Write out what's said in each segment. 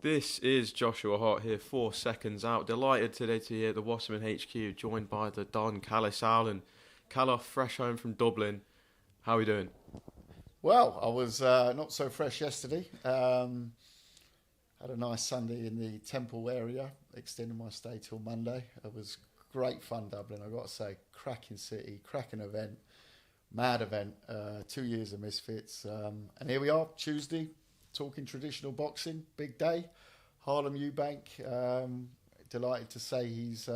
This is Joshua Hart here for Seconds Out. Delighted today to hear the Wasserman HQ joined by the Don Kalle Sauerland. Kalle, fresh home from Dublin. How are we doing? Well, I was not so fresh yesterday. Had a nice Sunday in the Temple area, extending my stay till Monday. It was great fun, Dublin, I've got to say. Cracking city, cracking event, mad event. 2 years of Misfits. And here we are, Tuesday, talking traditional boxing, big day. Harlem Eubank, delighted to say he's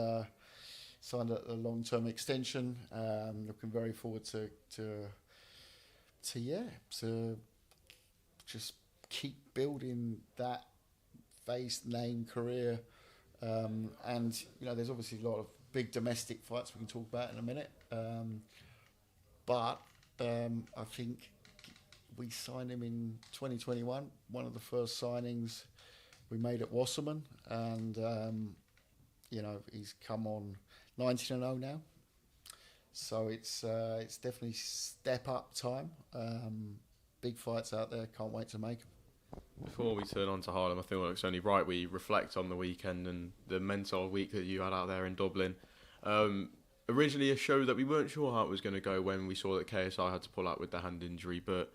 signed a long-term extension. Looking very forward to just keep building that face, name, career. And, you know, there's obviously a lot of big domestic fights we can talk about in a minute. But I think we signed him in 2021, one of the first signings we made at Wasserman. And, you know, he's come on 19-0 now. So it's definitely step up time. Big fights out there. Can't wait to make them. Before we turn on to Harlem, I think it's only right we reflect on the weekend and the mental week that you had out there in Dublin. Originally a show that we weren't sure how it was going to go when we saw that KSI had to pull out with the hand injury, but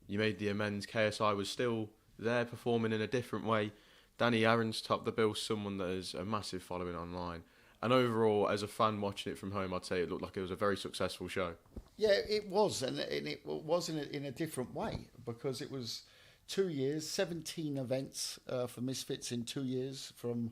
you made the amends. KSI was still there performing in a different way. Danny Aaron's topped the bill, someone that has a massive following online. And overall, as a fan watching it from home, I'd say it looked like it was a very successful show. Yeah, it was, and it was in a different way, because it was 2 years, 17 events for Misfits in 2 years, from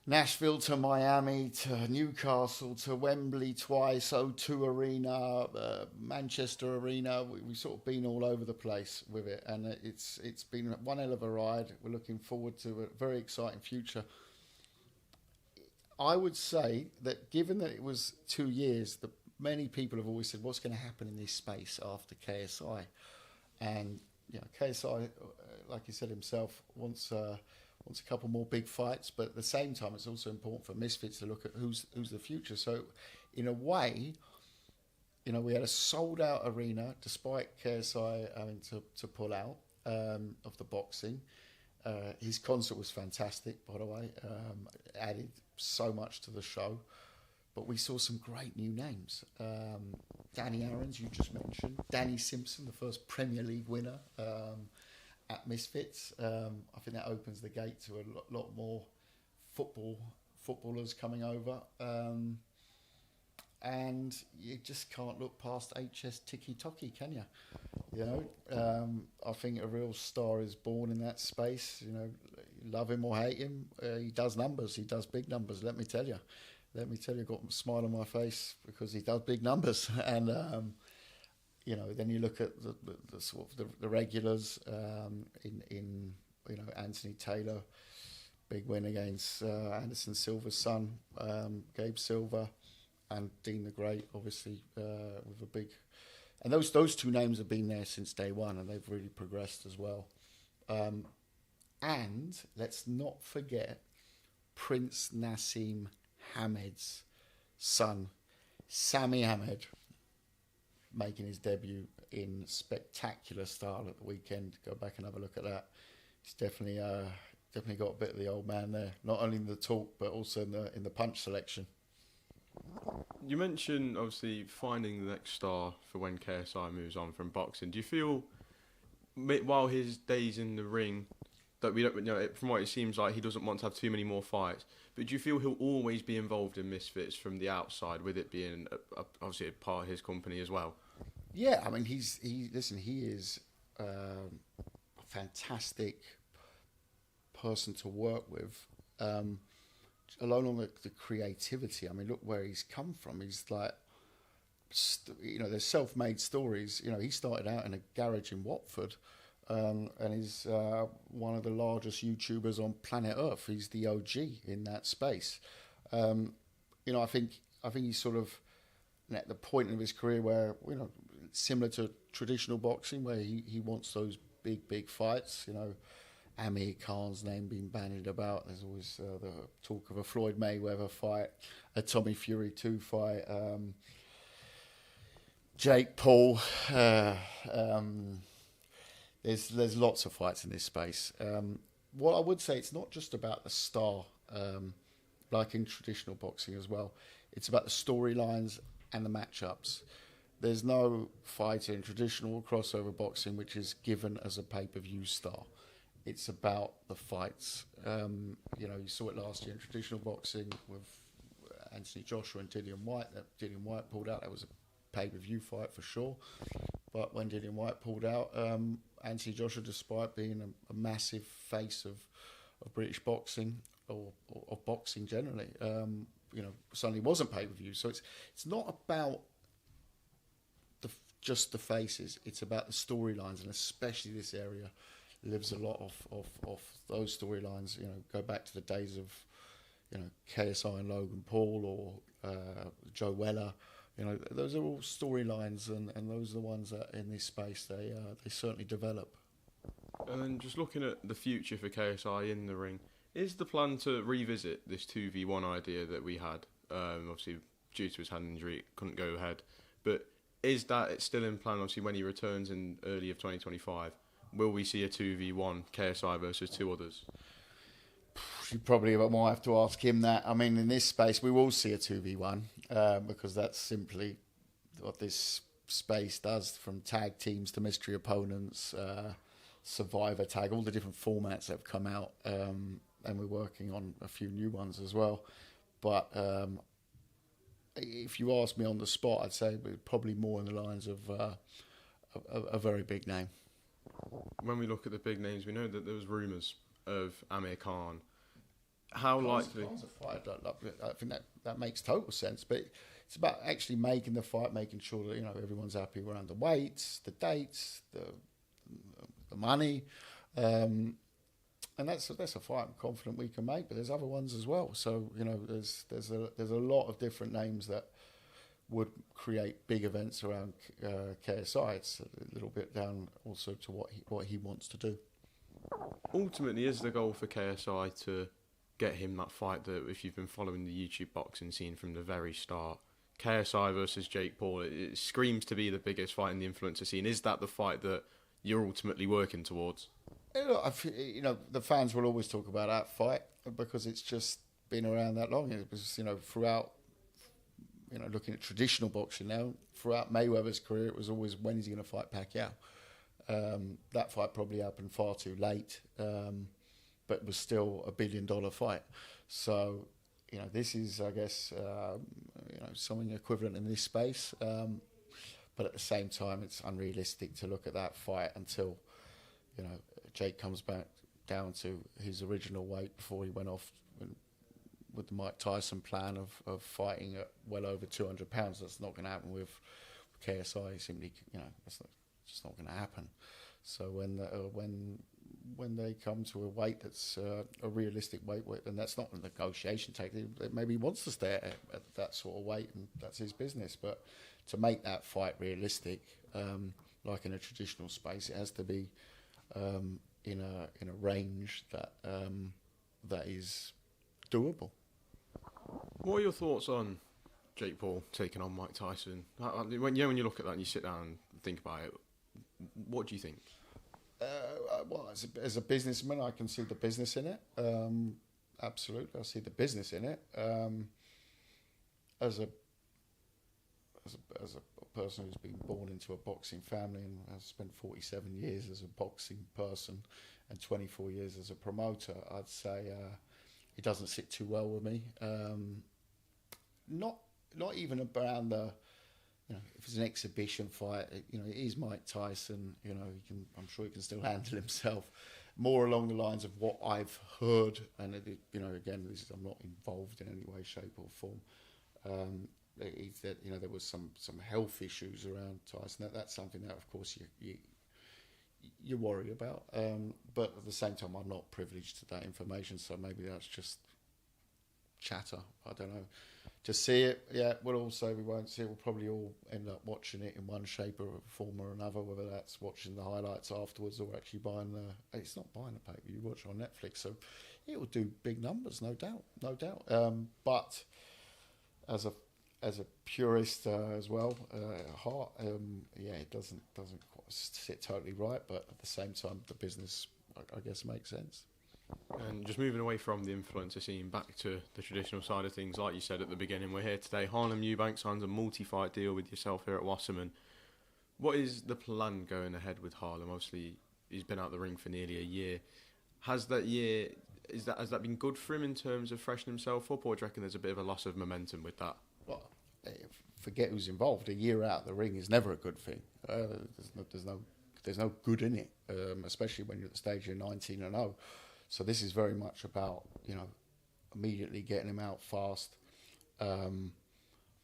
Nashville to Miami to Newcastle to Wembley twice, O2 Arena, Manchester Arena. We've sort of been all over the place with it, and it's been one hell of a ride. We're looking forward to a very exciting future. I would say that given that it was 2 years, that many people have always said, what's going to happen in this space after KSI? And, you know, KSI, like he said himself, wants a couple more big fights, but at the same time, it's also important for Misfits to look at who's the future. So, in a way, you know, we had a sold-out arena, despite KSI having to pull out of the boxing. His concert was fantastic, by the way. Added so much to the show. But we saw some great new names. Danny Aaron's, you just mentioned. Danny Simpson, the first Premier League winner at Misfits. I think that opens the gate to a lot more footballers coming over. And you just can't look past HS Tiki Toki, can you? You know, I think a real star is born in that space. You know, love him or hate him, he does numbers. He does big numbers. Let me tell you, got a smile on my face because he does big numbers. And you know, then you look at the sort of the regulars in you know, Anthony Taylor, big win against Anderson Silva's son, Gabe Silva. And Dean the Great, obviously, with a big... And those two names have been there since day one, and they've really progressed as well. And let's not forget Prince Nassim Hamed's son, Sami Hamed, making his debut in spectacular style at the weekend. Go back and have a look at that. He's definitely got a bit of the old man there, not only in the talk, but also in the punch selection. You mentioned, obviously, finding the next star for when KSI moves on from boxing. Do you feel, while his days in the ring, that we don't, you know, from what it seems like, he doesn't want to have too many more fights, but do you feel he'll always be involved in Misfits from the outside, with it being obviously a part of his company as well? Yeah, I mean, he is a fantastic person to work with. Alone on the creativity. I mean, look where he's come from. He's like, you know, there's self-made stories. You know, he started out in a garage in Watford, and he's one of the largest YouTubers on planet Earth. He's the OG in that space. You know, I think he's sort of at the point of his career where, you know, similar to traditional boxing, where he wants those big fights. You know, Amir Khan's name being bandied about. There's always the talk of a Floyd Mayweather fight, a Tommy Fury 2 fight, Jake Paul. There's lots of fights in this space. what I would say, it's not just about the star, like in traditional boxing as well. It's about the storylines and the matchups. There's no fighter in traditional crossover boxing which is given as a pay-per-view star. It's about the fights. You saw it last year in traditional boxing with Anthony Joshua and Dillian Whyte. That Dillian Whyte pulled out. That was a pay-per-view fight for sure. But when Dillian Whyte pulled out, Anthony Joshua, despite being a massive face of British boxing or boxing generally, suddenly wasn't pay-per-view. So it's not about just the faces. It's about the storylines, and especially this area lives a lot of those storylines. Go back to the days of KSI and Logan Paul or Joe Weller. Those are all storylines, and those are the ones that in this space they certainly develop. And then just looking at the future for KSI in the ring, is the plan to revisit this 2v1 idea that we had? Obviously, due to his hand injury, it couldn't go ahead. But is that still in plan? Obviously, when he returns in early of 2025, will we see a 2v1 KSI versus two others? You probably might have to ask him that. I mean, in this space, we will see a 2v1 because that's simply what this space does, from tag teams to mystery opponents, survivor tag, all the different formats that have come out, and we're working on a few new ones as well. But if you ask me on the spot, I'd say probably more in the lines of a very big name. When we look at the big names, we know that there was rumours of Amir Khan. How likely? Khan's a fight. I think that makes total sense, but it's about actually making the fight, making sure that everyone's happy around the weights, the dates, the money, and that's a fight I'm confident we can make. But there's other ones as well. So there's a lot of different names that would create big events around KSI. It's a little bit down also to what he wants to do. Ultimately, is the goal for KSI to get him that fight that, if you've been following the YouTube boxing scene from the very start, KSI versus Jake Paul, it screams to be the biggest fight in the influencer scene. Is that the fight that you're ultimately working towards? Look, the fans will always talk about that fight because it's just been around that long. It was, throughout, looking at traditional boxing now, throughout Mayweather's career, it was always, when is he going to fight Pacquiao? That fight probably happened far too late, but was still $1 billion fight. So, this is, I guess, something equivalent in this space. But at the same time, it's unrealistic to look at that fight until, Jake comes back down to his original weight before he went off with the Mike Tyson plan of fighting at well over 200 pounds. That's not going to happen with KSI. Simply, that's just not going to happen. So when they come to a weight that's a realistic weight, then that's not a negotiation tactic. Maybe he wants to stay at that sort of weight, and that's his business. But to make that fight realistic, like in a traditional space, it has to be in a range that is doable. What are your thoughts on Jake Paul taking on Mike Tyson? When you look at that and you sit down and think about it, what do you think? Well, as a businessman, I can see the business in it. Absolutely, I see the business in it. As a person who's been born into a boxing family and has spent 47 years as a boxing person and 24 years as a promoter, I'd say it doesn't sit too well with me. Not even around the, if it's an exhibition fight, it is Mike Tyson. I'm sure he can still handle himself. More along the lines of what I've heard, and again, I'm not involved in any way, shape, or form. That there was some health issues around Tyson. That's something that, of course, you worry about. But at the same time, I'm not privileged to that information, so maybe that's just chatter. I don't know. To see it, we'll all say we won't see it. We'll probably all end up watching it in one shape or form or another, whether that's watching the highlights afterwards or actually buying it's not buying a paper, you watch it on Netflix. So it will do big numbers, no doubt. But as a purist as well, Hart, it doesn't quite sit totally right, but at the same time, the business, I guess, makes sense. And just moving away from the influencer scene back to the traditional side of things, like you said at the beginning, we're here today. Harlem Eubank signs a multi-fight deal with yourself here at Wasserman. What is the plan going ahead with Harlem? Obviously, he's been out the ring for nearly a year. Has that been good for him in terms of freshening himself up, or do you reckon there's a bit of a loss of momentum with that? Well, forget who's involved. A year out the ring is never a good thing. There's no good in it, especially when you're at the stage you're 19-0. So this is very much about immediately getting him out fast. And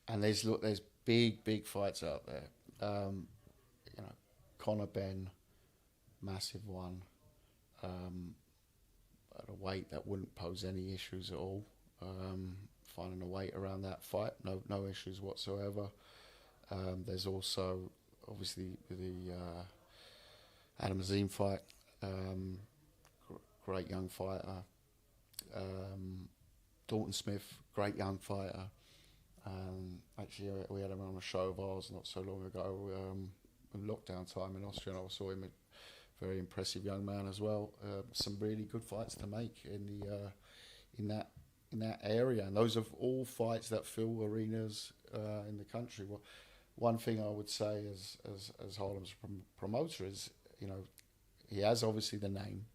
there's big fights out there. Conor Benn, massive one. At a weight that wouldn't pose any issues at all. Finding a weight around that fight, no issues whatsoever. There's also obviously the Adam Azim fight. Great young fighter. Dalton Smith, great young fighter. Actually, we had him on a show of ours not so long ago, in lockdown time in Austria, and I saw him. Very impressive young man as well. Some really good fights to make in that area, and those are all fights that fill arenas in the country. Well, one thing I would say as Harlem's promoter is, he has obviously the name,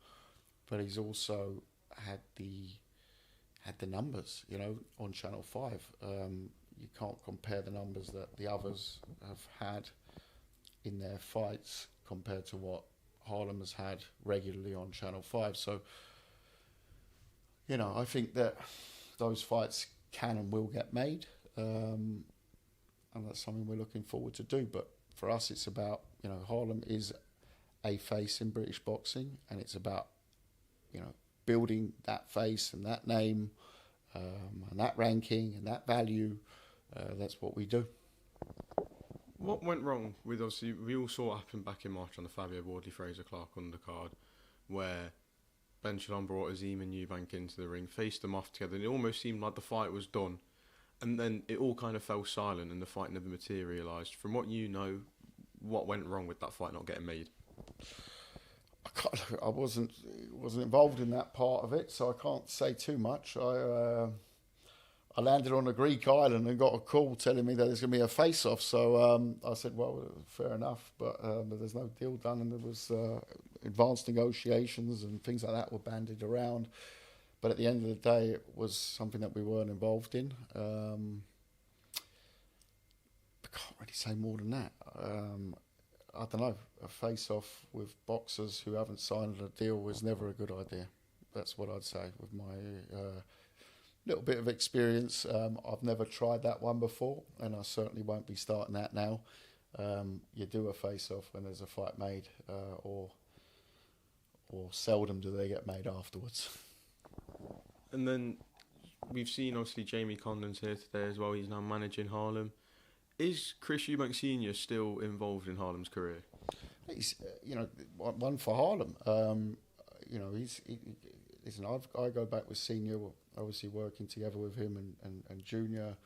but he's also had the numbers, on Channel 5. You can't compare the numbers that the others have had in their fights compared to what Harlem has had regularly on Channel 5. So, I think that those fights can and will get made, and that's something we're looking forward to do. But for us, it's about, Harlem is a face in British boxing, and it's about, building that face and that name, and that ranking and that value. That's what we do. What went wrong with, obviously, we all saw what happened back in March on the Fabio Wardley-Fraser Clark undercard, where Ben Shalom brought Azim and Eubank into the ring, faced them off together, and it almost seemed like the fight was done. And then it all kind of fell silent and the fight never materialised. From what you know, what went wrong with that fight not getting made? I wasn't involved in that part of it, so I can't say too much. I landed on a Greek island and got a call telling me that there's going to be a face-off. So I said, well, fair enough, but there's no deal done, and there was advanced negotiations and things like that were bandied around. But at the end of the day, it was something that we weren't involved in. I can't really say more than that. I don't know. A face-off with boxers who haven't signed a deal was never a good idea. That's what I'd say with my little bit of experience. I've never tried that one before, and I certainly won't be starting that now. You do a face-off when there's a fight made, or seldom do they get made afterwards. And then we've seen, obviously, Jamie Condon's here today as well. He's now managing Harlem. Is Chris Eubank Sr. still involved in Harlem's career? He's, one for Harlem. Listen, I go back with Senior, obviously working together with him and Junior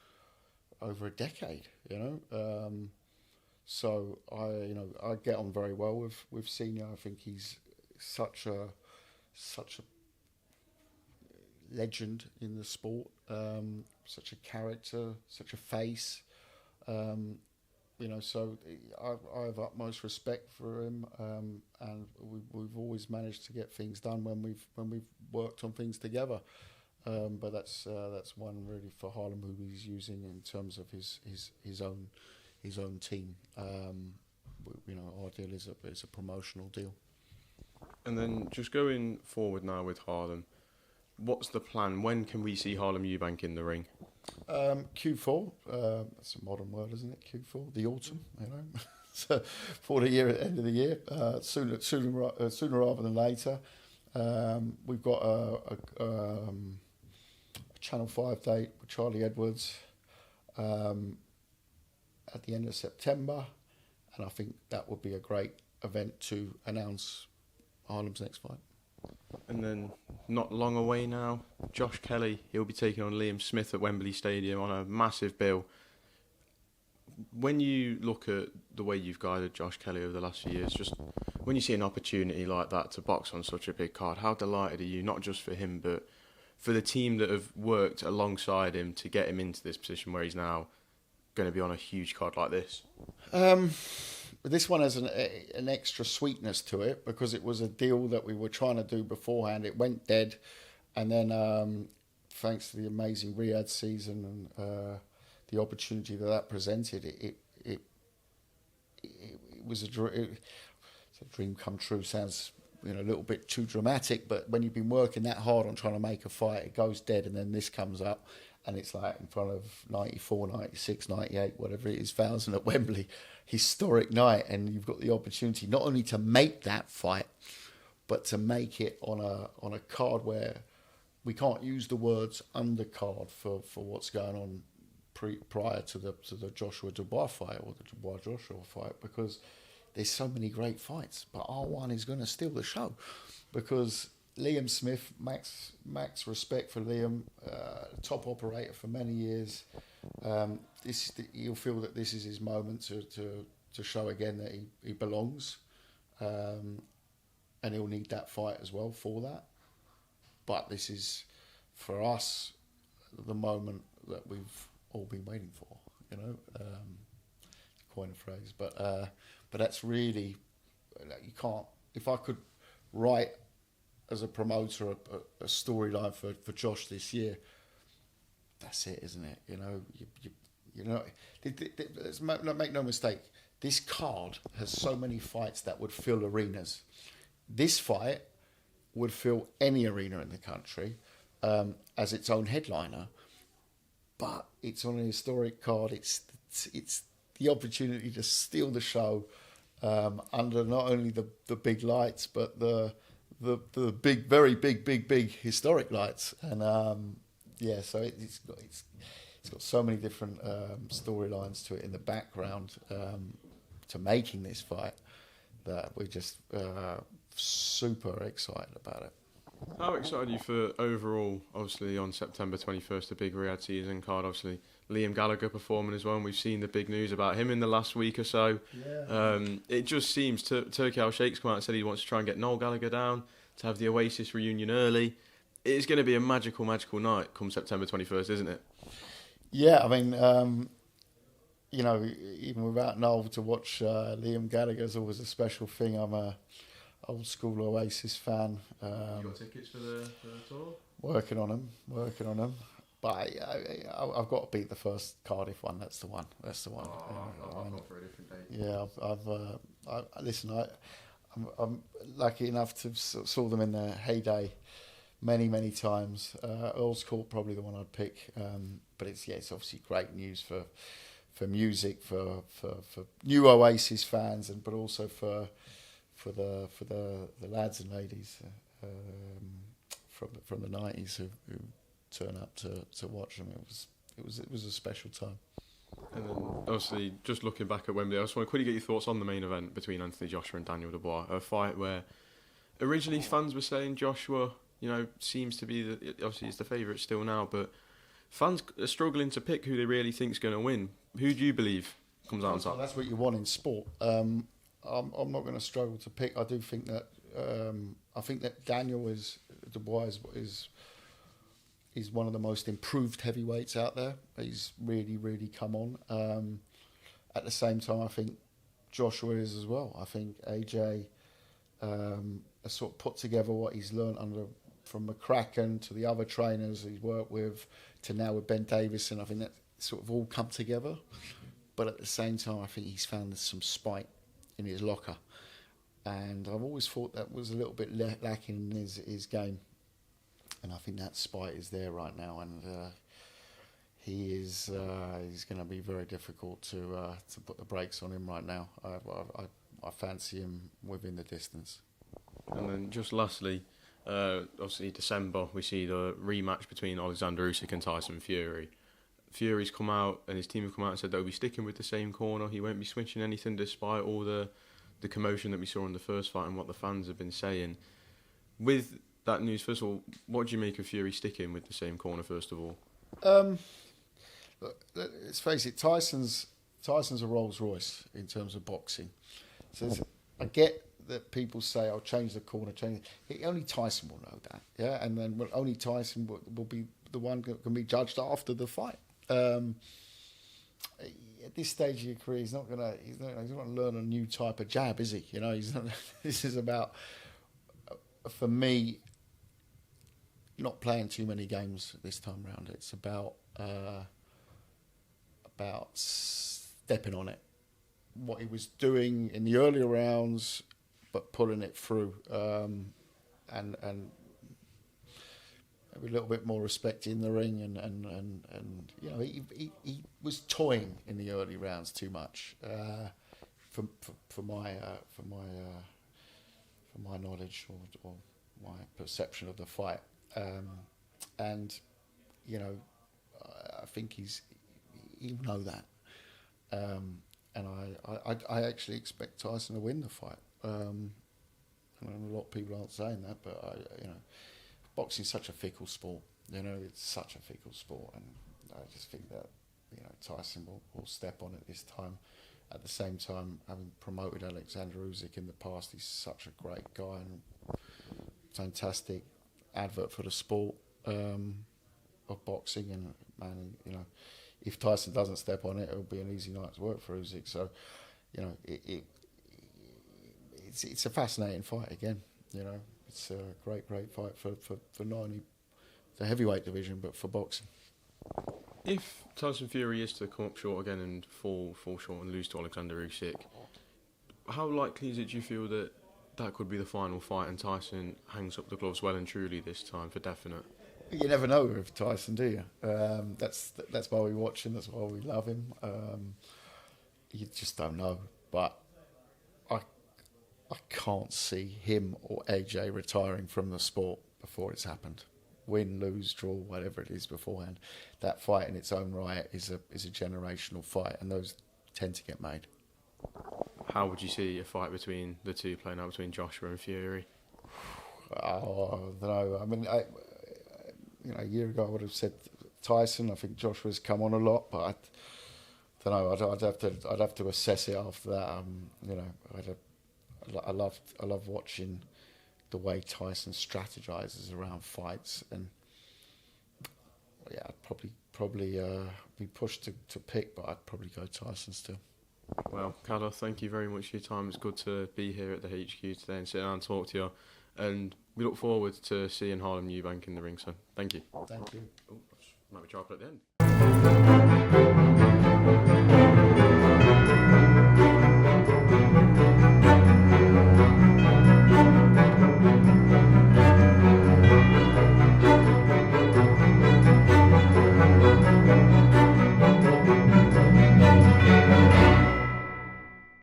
over a decade, so I get on very well with Senior. I think he's such a legend in the sport, such a character, such a face. So I have utmost respect for him, and we've always managed to get things done when we've worked on things together. But that's one really for Harlem who he's using in terms of his own team. Our deal is a promotional deal. And then just going forward now with Harlem, what's the plan? When can we see Harlem Eubank in the ring? Q4. That's a modern word, isn't it? Q4, the autumn. So for the year, at the end of the year, sooner rather than later. We've got a Channel 5 date with Charlie Edwards at the end of September, and I think that would be a great event to announce Harlem's next fight. And then, not long away now, Josh Kelly, he'll be taking on Liam Smith at Wembley Stadium on a massive bill. when you look at the way you've guided Josh Kelly over the last few years, just when you see an opportunity like that to box on such a big card, how delighted are you, not just for him, but for the team that have worked alongside him to get him into this position where he's now going to be on a huge card like this? This one has an extra sweetness to it because it was a deal that we were trying to do beforehand. It went dead, and then thanks to the amazing Riyadh season and the opportunity that presented, it was a dream come true. Sounds a little bit too dramatic, but when you've been working that hard on trying to make a fight, it goes dead, and then this comes up, and it's like in front of 94, 96, 98, whatever it is, 1,000 at Wembley, historic night, and you've got the opportunity not only to make that fight, but to make it on a card where we can't use the words undercard for what's going on prior to the Joshua Dubois fight or the Dubois Joshua fight, because there's so many great fights. But R1 is going to steal the show because Liam Smith, max respect for Liam, top operator for many years. He'll feel that this is his moment to show again that he belongs, and he'll need that fight as well for that. But this is, for us, the moment that we've all been waiting for. Coin a phrase, but that's really, you can't. If I could write as a promoter a storyline for Josh this year, that's it, isn't it? Let's make no mistake. This card has so many fights that would fill arenas. This fight would fill any arena in the country as its own headliner, but it's on a historic card. It's the opportunity to steal the show under not only the big lights, but the big, very big historic lights, and so it's got so many different storylines to it in the background to making this fight that we're just super excited about it. How excited are you for overall, obviously on September 21st, the big Riyadh season card, obviously Liam Gallagher performing as well, and we've seen the big news about him in the last week or so. Yeah. It just seems Turki Al-Sheikh's come out and said he wants to try and get Noel Gallagher down to have the Oasis reunion early. It's going to be a magical night come September 21st, isn't it? Yeah, I mean, even without Noel, to watch Liam Gallagher is always a special thing. I'm a old school Oasis fan. You got tickets for the tour? Working on them. But I've got to beat the first Cardiff one. That's the one. I'll go for a different date. Yeah, listen. I'm lucky enough to saw them in their heyday many times. Earl's Court probably the one I'd pick. But it's obviously great news for music, for new Oasis fans, but also for the lads and ladies from the 90s who turn up to watch them. It was a special time. And then obviously just looking back at Wembley, I just want to quickly get your thoughts on the main event between Anthony Joshua and Daniel Dubois, a fight where originally fans were saying Joshua, seems to be obviously he's the favourite still now, but fans are struggling to pick who they really think is going to win. Who do you believe comes out on top? That's what you want in sport. I'm not going to struggle to pick. I do think that Daniel Dubois is one of the most improved heavyweights out there. He's really come on. At the same time, I think Joshua is as well. I think AJ has sort of put together what he's learned from McCracken to the other trainers he's worked with to now with Ben Davison. I think that sort of all come together. But at the same time, I think he's found some spite in his locker. And I've always thought that was a little bit lacking in his game. And I think that spite is there right now. And he's going to be very difficult to put the brakes on him right now. I fancy him within the distance. And then just lastly, obviously December, we see the rematch between Oleksandr Usyk and Tyson Fury. Fury's come out and his team have come out and said they'll be sticking with the same corner. He won't be switching anything despite all the commotion that we saw in the first fight and what the fans have been saying. With that news, first of all, what do you make of Fury sticking with the same corner, first of all? Look, let's face it, Tyson's Tyson's a Rolls Royce in terms of boxing. So I get that people say, "I'll change the corner, change." Only Tyson will know that, yeah. And then only Tyson will be the one that can be judged after the fight. At this stage of your career, he's not gonna learn a new type of jab, is he? You know, he's not. This is about, for me, not playing too many games this time round. It's about stepping on it. What he was doing in the earlier rounds, but pulling it through, and a little bit more respect in the ring, and you know, he was toying in the early rounds too much for my knowledge or my perception of the fight, and you know, I think he'll know that, and I actually expect Tyson to win the fight. And a lot of people aren't saying that, but you know, boxing's such a fickle sport. You know, it's such a fickle sport, and I just think that, you know, Tyson will step on it this time. At the same time, having promoted Oleksandr Usyk in the past, he's such a great guy and fantastic advert for the sport of boxing. And man, you know, if Tyson doesn't step on it, it'll be an easy night's work for Usyk. So, you know, it's a fascinating fight again. You know, it's a great fight for not only the heavyweight division but for boxing. If Tyson Fury is to come up short again and fall short and lose to Oleksandr Usyk, how likely is it, do you feel, that could be the final fight and Tyson hangs up the gloves well and truly this time for definite? You never know with Tyson, do you? That's why we watch him. That's why we love him. You just don't know. But I can't see him or AJ retiring from the sport before it's happened. Win, lose, draw, whatever it is beforehand. That fight in its own right is a generational fight, and those tend to get made. How would you see a fight between the two playing out, between Joshua and Fury? Oh, I don't know. I mean, you know, a year ago I would have said Tyson. I think Joshua's come on a lot, but I don't know. I'd have to assess it after that. You know, I love watching the way Tyson strategizes around fights, and yeah, I'd probably be pushed to pick, but I'd probably go Tyson still. Well, Kalle, thank you very much for your time. It's good to be here at the HQ today and sit down and talk to you, and we look forward to seeing Harlem Eubank in the ring. So, thank you. Thank you. Oh, might be chocolate at the end.